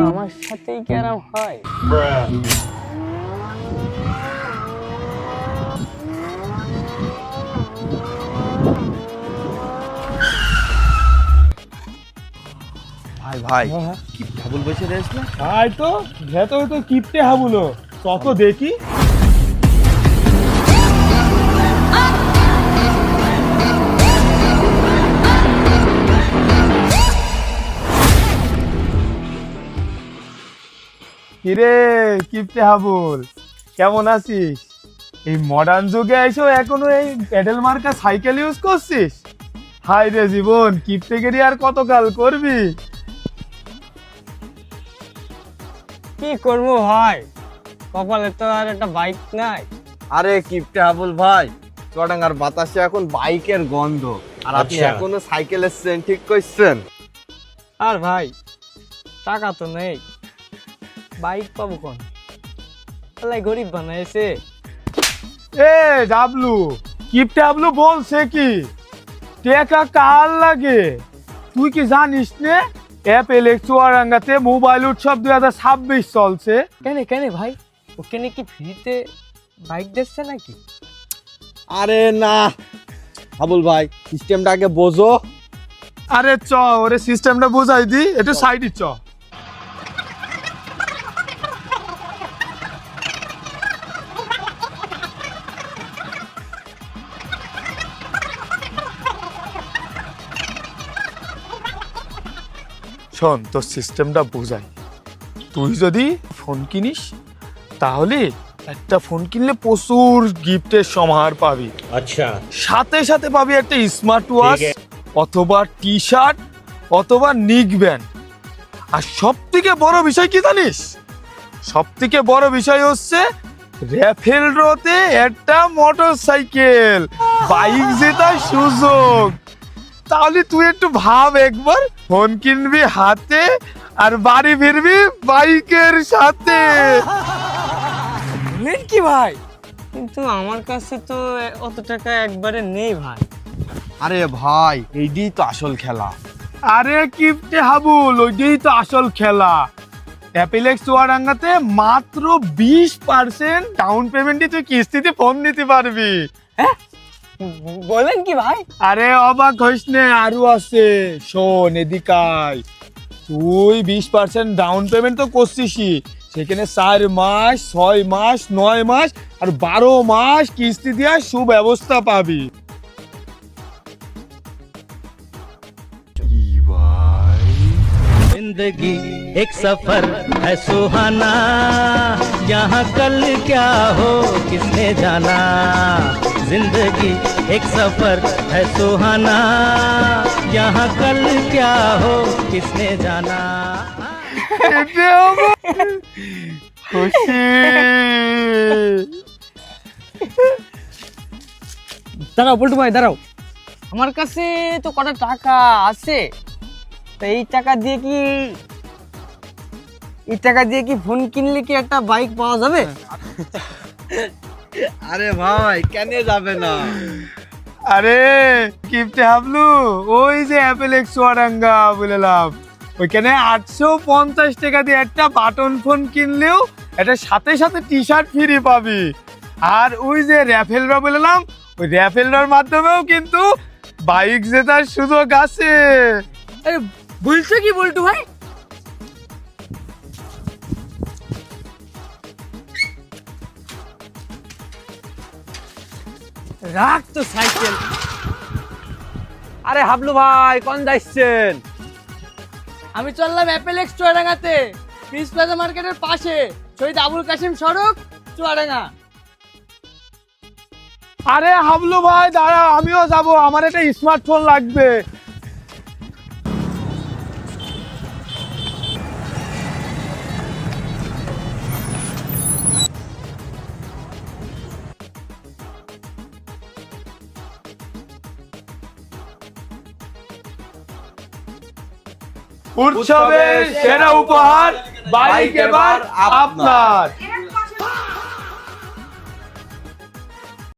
আমার সাথেই কেরাম হয়। ভাই ভাই কি হাবুল বসে রয়েছ না? তাই তো ভেতরে তো কিপটে হাবুলো, তত দেখি। কিরে কিপটে হাবুল, কেমন আছিস? এই মডার্ন যুগে এসেও এখনো এই প্যাডেল মার্কা সাইকেল ইউজ করছিস? হাই রে জীবন, কিপটেগিরি আর কতকাল করবি? কি করবো ভাই, কপালে তো আর একটা বাইক নাই। আরে কিপটে হাবুল ভাই, চুয়াডাঙ্গার বাতাসে এখন বাইকের গন্ধ, আর আপনি এখনো সাইকেলের চেন ঠিক করছেন? আর ভাই টাকা তো নেই, বাইক পাবো কোন? আল্লাহ গরিব বানাইছে। এ ডাবলু, কিপটে হাবলু বলছে কি টাকা কার লাগে? তুই কি জানিস নে অ্যাপেল চুয়াডাঙ্গাতে মোবাইল উৎসব 2026 চলছে। কেন কেন ভাই, ওখানে কি ফ্রিতে বাইক দিচ্ছে নাকি? আরে না হাবুল ভাই, সিস্টেমটা আগে বোঝো। আরে চ ওরে সিস্টেমটা বুঝাই দি, একটু সাইডে চ। শোন, তোর সিস্টেমটা বুঝাই। তুই যদি ফোন কিনিস তাহলে একটা ফোন কিনলে প্রচুর গিফটের সমাহার পাবি। আচ্ছা, সাথে সাথে পাবি একটা স্মার্ট ওয়াচ অথবা টি শার্ট অথবা নিক ব্যান্ড। আর সব থেকে বড় বিষয় কি জানিস? সব থেকে বড় বিষয় হচ্ছে র্যাফেল ড্রতে একটা মোটর সাইকেল, বাইক জেতার সুযোগ। তাহলে তুই একটু ভাব একবার, ফোন কিনবি হাতে আর বাড়ি ফিরবি বাইকের সাথে। বলেন কি ভাই? কিন্তু আমার কাছে তো অত টাকা একবারে নেই ভাই। আরে ভাই, এইটাই তো আসল খেলা। আরে কিপটে হাবুল, ওইটাই তো আসল খেলা। অ্যাপেলেক্স চুয়াডাঙ্গাতে মাত্র 20% ডাউন পেমেন্টে তুই কিস্তিতে ফোন নিতে পারবি। বলেন কি ভাই? আরে অবাক হইস নে, আরো আছে, শোন এদিকে আয়। তুই 20% ডাউন পেমেন্ট তো করছিসই, সেখানে 4 মাস 6 মাস 9 মাস আর 12 মাস কিস্তি দেওয়ার সুব্যবস্থা পাবি। जिंदगी एक सफर है सुहाना, यहाँ कल क्या हो किसने जाना। जिंदगी एक सफर है सुहाना, यहाँ कल क्या हो किसने जाना। খুশি। দাঁড়াও বল্টু ভাই, দাঁড়াও। আমার কাছে তো কটা টাকা আছে, তো এই টাকা দিয়ে কি ফোন কিনলে কি একটা বাইক পাওয়া যাবে? আরে ভাই, কেন যাবে না? আরে কিপটে হাবলু, ওই যে অ্যাপেলেক্স চুয়াডাঙ্গা বললাম, ওইখানে 850 টাকা দিয়ে একটা বাটন ফোন কিনলেও এটা সাথে সাথে টি শার্ট ফ্রি পাবি। আর ওই যে র্যাফেলরা বললাম, ওই র্যাফেলরার মাধ্যমেও কিন্তু বাইক জেতার সুযোগ আছে। আরে বলছো কি বল্টু ভাই? রাখ তো সাইকেল। আরে হাবলু ভাই, কোন যাচ্ছেন? আমি চললাম অ্যাপেলেক্স চুয়াডাঙ্গাতে, পিস প্লাজা মার্কেটের পাশে, শহীদ আবুল কাশিম সড়ক, চুয়াডাঙ্গা। আরে হাবলু ভাই দাঁড়া, আমিও যাব, আমার একটা স্মার্টফোন লাগবে। উৎসবের সেরা উপহার বাইক এবার আপনার।